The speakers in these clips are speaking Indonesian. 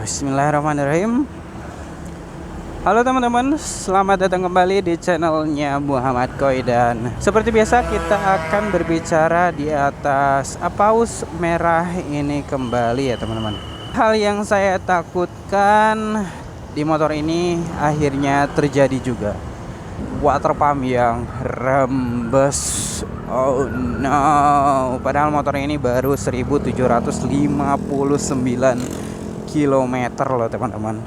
Bismillahirrahmanirrahim. Halo teman-teman, selamat datang kembali di channelnya Muhammad Koi. Dan seperti biasa kita akan berbicara di atas paus merah ini kembali ya teman-teman. Hal yang saya takutkan di motor ini akhirnya terjadi juga. Water pump yang rembes. Oh no. Padahal motor ini baru 1759 kilometer loh teman-teman,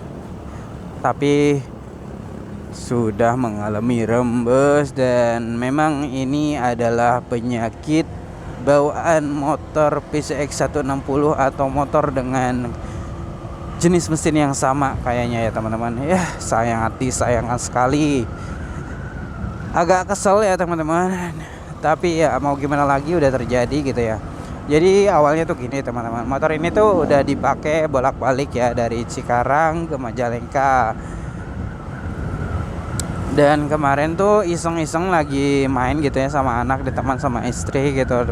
tapi sudah mengalami rembes. Dan memang ini adalah penyakit bawaan motor PCX 160 atau motor dengan jenis mesin yang sama kayaknya ya teman-teman. Ya sayang hati, sayang sekali, agak kesel ya teman-teman, tapi ya mau gimana lagi, udah terjadi gitu ya. Jadi awalnya tuh gini teman-teman, motor ini tuh udah dipakai bolak-balik ya dari Cikarang ke Majalengka. Dan kemarin tuh iseng-iseng lagi main gitu ya sama anak, diteman sama istri gitu.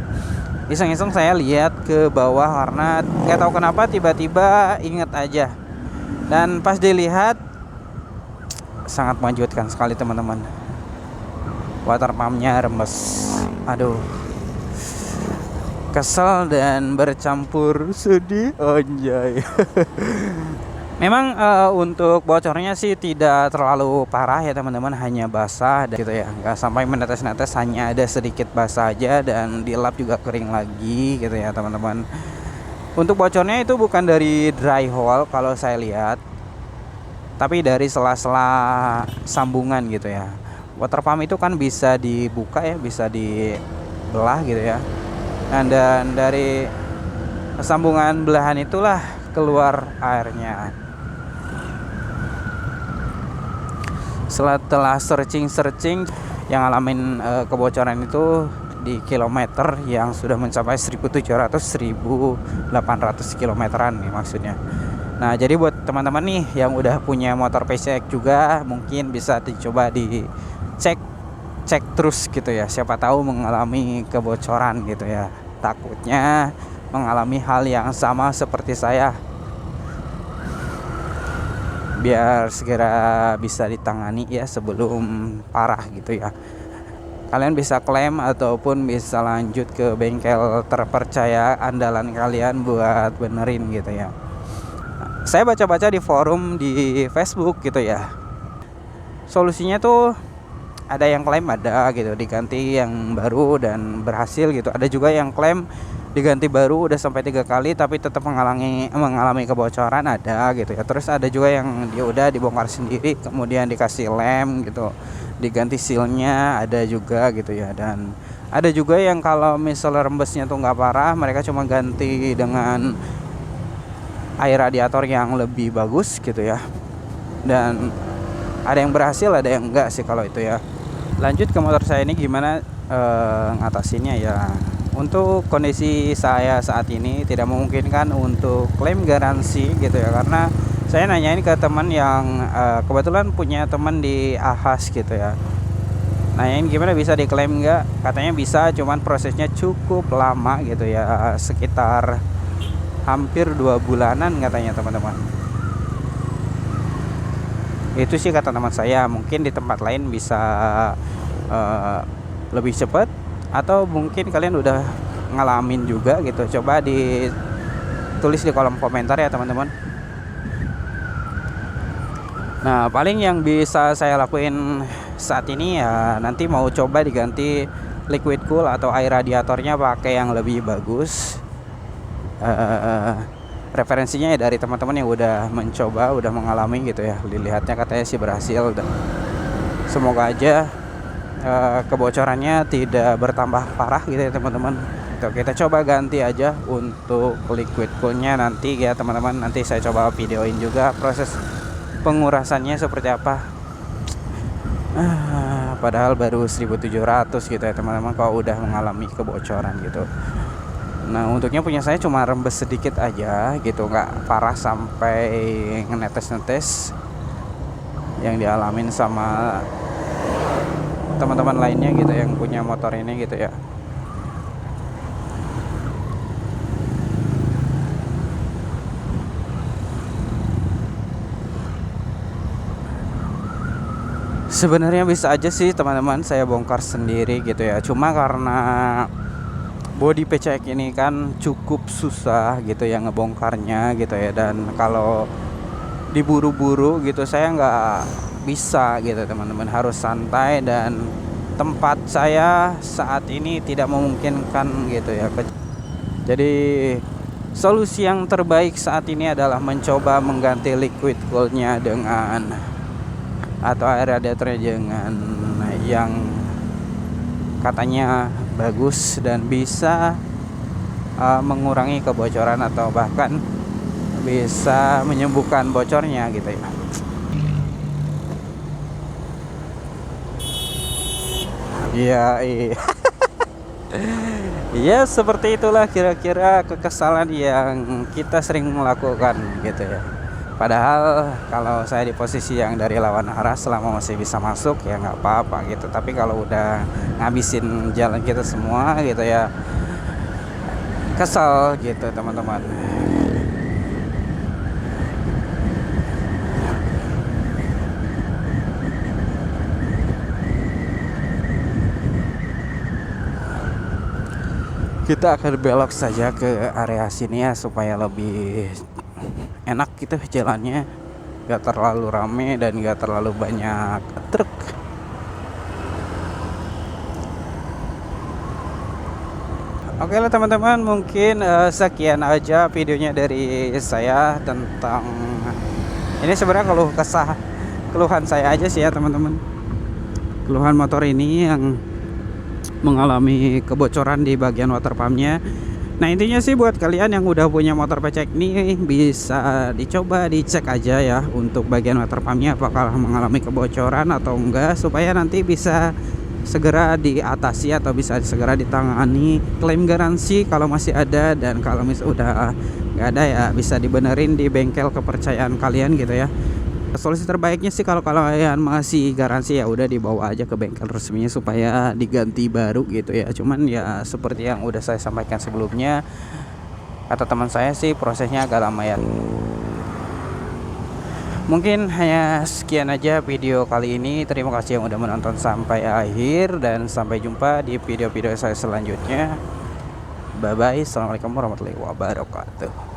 Iseng-iseng saya lihat ke bawah karena nggak tahu kenapa tiba-tiba inget aja. Dan pas dilihat sangat mengejutkan sekali teman-teman. Water pumpnya rembes. Aduh, kesel dan bercampur sedih, anjay. Memang untuk bocornya sih tidak terlalu parah ya teman-teman, hanya basah gitu ya, nggak sampai menetes-netes, hanya ada sedikit basah aja dan dilap juga kering lagi gitu ya teman-teman. Untuk bocornya itu bukan dari dry hole kalau saya lihat, tapi dari sela-sela sambungan gitu ya. Water pump itu kan bisa dibuka ya, bisa dibelah gitu ya. Dan dari sambungan belahan itulah keluar airnya. Setelah searching yang ngalamin kebocoran itu di kilometer yang sudah mencapai 1700 1800 kilometeran nih maksudnya. Nah, jadi buat teman-teman nih yang udah punya motor PCX juga, mungkin bisa dicoba dicek terus gitu ya, siapa tahu mengalami kebocoran gitu ya, takutnya mengalami hal yang sama seperti saya, biar segera bisa ditangani ya sebelum parah gitu ya. Kalian bisa klaim ataupun bisa lanjut ke bengkel terpercaya andalan kalian buat benerin gitu ya. Saya baca-baca di forum di Facebook gitu ya, solusinya tuh ada yang klaim ada gitu diganti yang baru dan berhasil gitu. Ada juga yang klaim diganti baru udah sampai 3 kali tapi tetap mengalami kebocoran, ada gitu ya. Terus ada juga yang dia udah dibongkar sendiri kemudian dikasih lem gitu, diganti sealnya, ada juga gitu ya. Dan ada juga yang kalau misalnya rembesnya tuh nggak parah, mereka cuma ganti dengan air radiator yang lebih bagus gitu ya. Dan ada yang berhasil, ada yang enggak sih kalau itu ya. Lanjut ke motor saya ini gimana ngatasinnya ya. Untuk kondisi saya saat ini tidak memungkinkan untuk klaim garansi gitu ya, karena saya nanyain ke teman yang kebetulan punya teman di Ahas gitu ya, nanyain gimana bisa diklaim enggak, katanya bisa, cuman prosesnya cukup lama gitu ya, sekitar hampir 2 bulanan katanya teman-teman. Itu sih kata teman saya. Mungkin di tempat lain bisa lebih cepat, atau mungkin kalian udah ngalamin juga gitu. Coba ditulis di kolom komentar ya teman-teman. Nah, paling yang bisa saya lakuin saat ini ya, nanti mau coba diganti liquid cool atau air radiatornya pakai yang lebih bagus. Referensinya ya dari teman-teman yang udah mencoba, udah mengalami gitu ya. Dilihatnya katanya sih berhasil. Dan semoga aja kebocorannya tidak bertambah parah gitu ya teman-teman. Kita coba ganti aja untuk liquid coolnya nanti ya teman-teman. Nanti saya coba videoin juga proses pengurasannya seperti apa. Padahal baru 1700 gitu ya teman-teman kalau udah mengalami kebocoran gitu. Nah, untuknya punya saya cuma rembes sedikit aja gitu, nggak parah sampai ngenetes-netes yang dialamin sama teman-teman lainnya gitu yang punya motor ini gitu ya. Sebenarnya bisa aja sih teman-teman saya bongkar sendiri gitu ya. Cuma karena body PCX ini kan cukup susah gitu ya ngebongkarnya gitu ya. Dan kalau diburu-buru gitu saya nggak bisa gitu teman-teman, harus santai, dan tempat saya saat ini tidak memungkinkan gitu ya. Jadi solusi yang terbaik saat ini adalah mencoba mengganti liquid coolnya dengan atau air radiatornya dengan yang katanya bagus dan bisa mengurangi kebocoran atau bahkan bisa menyembuhkan bocornya gitu ya. Iya, iya. Ya seperti itulah kira-kira kekesalan yang kita sering melakukan gitu ya. Padahal kalau saya di posisi yang dari lawan arah, selama masih bisa masuk ya nggak apa-apa gitu. Tapi kalau udah ngabisin jalan kita semua gitu ya, kesal gitu teman-teman. Kita akan belok saja ke area sini ya supaya lebih enak gitu jalannya, gak terlalu rame dan gak terlalu banyak truk. Oke lah teman-teman, mungkin sekian aja videonya dari saya tentang ini. Sebenarnya keluhan saya aja sih ya teman-teman, keluhan motor ini yang mengalami kebocoran di bagian water pumpnya. Nah intinya sih buat kalian yang udah punya motor PCX ini bisa dicoba dicek aja ya untuk bagian water pumpnya apakah mengalami kebocoran atau enggak, supaya nanti bisa segera diatasi atau bisa segera ditangani. Klaim garansi kalau masih ada, dan kalau udah nggak ada ya bisa dibenerin di bengkel kepercayaan kalian gitu ya. Solusi terbaiknya sih kalau kalian masih garansi ya udah dibawa aja ke bengkel resminya supaya diganti baru gitu ya. Cuman ya seperti yang udah saya sampaikan sebelumnya, kata teman saya sih prosesnya agak lama ya. Mungkin hanya sekian aja video kali ini. Terima kasih yang udah menonton sampai akhir, dan sampai jumpa di video-video saya selanjutnya. Bye bye. Assalamualaikum warahmatullahi wabarakatuh.